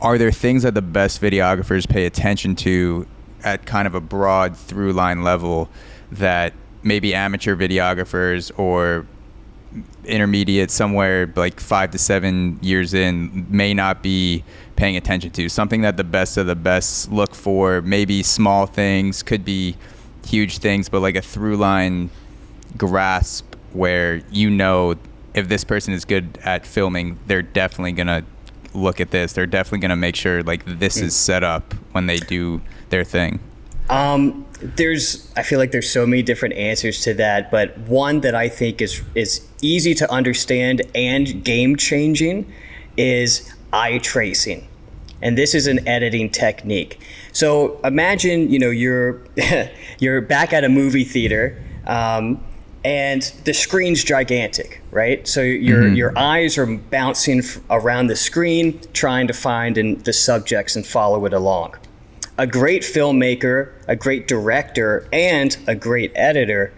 are there things that the best videographers pay attention to at kind of a broad through line level that maybe amateur videographers or intermediate, somewhere like 5 to 7 years in, may not be paying attention to? Something that the best of the best look for, maybe small things, could be huge things, but like a through line grasp where, you know, if this person is good at filming, they're definitely gonna look at this. They're definitely gonna make sure like this is set up when they do their thing. I feel like there's so many different answers to that, but one that I think is easy to understand and game changing is eye tracing. And this is an editing technique. So imagine, you know, you're you're back at a movie theater, and the screen's gigantic, right? So your eyes are bouncing around the screen, trying to find the subjects and follow it along. A great filmmaker, a great director, and a great editor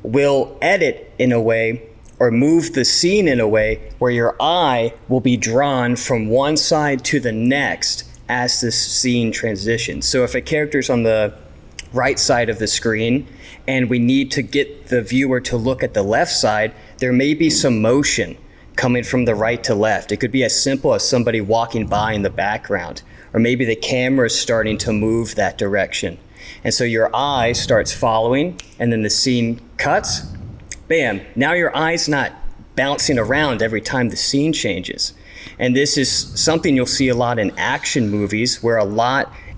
will edit in a way or move the scene in a way where your eye will be drawn from one side to the next as the scene transitions. So if a character's on the right side of the screen and we need to get the viewer to look at the left side, there may be some motion coming from the right to left. It could be as simple as somebody walking by in the background, or maybe the camera is starting to move that direction. And so your eye starts following, and then the scene cuts. Bam, now your eye's not bouncing around every time the scene changes. And this is something you'll see a lot in action movies, where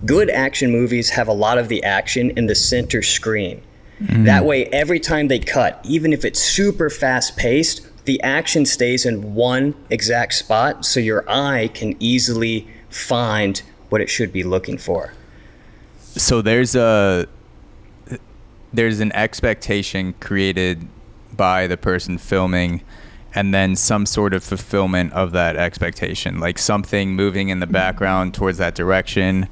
good action movies have a lot of the action in the center screen. That way, every time they cut, even if it's super fast paced, the action stays in one exact spot, so your eye can easily find what it should be looking for. So there's an expectation created by the person filming, and then some sort of fulfillment of that expectation, like something moving in the background towards that direction,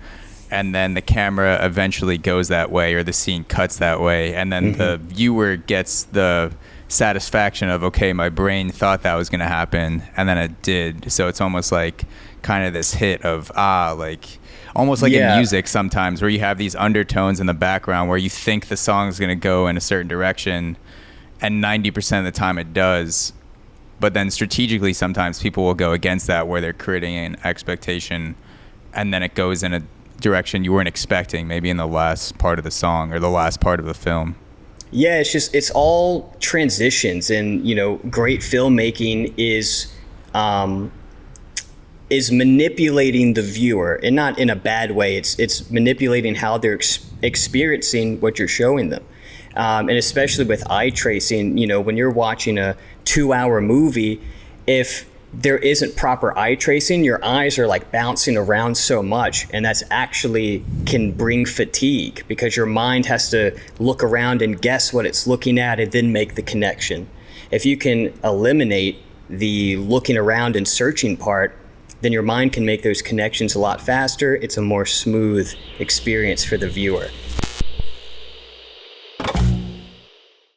and then the camera eventually goes that way, or the scene cuts that way, and then the viewer gets the satisfaction of, okay, my brain thought that was going to happen, and then it did. So it's almost like kind of this hit of like almost like in music sometimes, where you have these undertones in the background where you think the song is going to go in a certain direction, and 90% of the time it does. But then strategically, sometimes people will go against that, where they're creating an expectation, and then it goes in a direction you weren't expecting, maybe in the last part of the song or the last part of the film. Yeah, it's all transitions, and, you know, great filmmaking is manipulating the viewer, and not in a bad way. It's manipulating how they're experiencing what you're showing them. And especially with eye tracing, you know, when you're watching a 2-hour movie, if there isn't proper eye tracing, your eyes are like bouncing around so much, and that's actually can bring fatigue, because your mind has to look around and guess what it's looking at and then make the connection. If you can eliminate the looking around and searching part, then your mind can make those connections a lot faster. It's a more smooth experience for the viewer.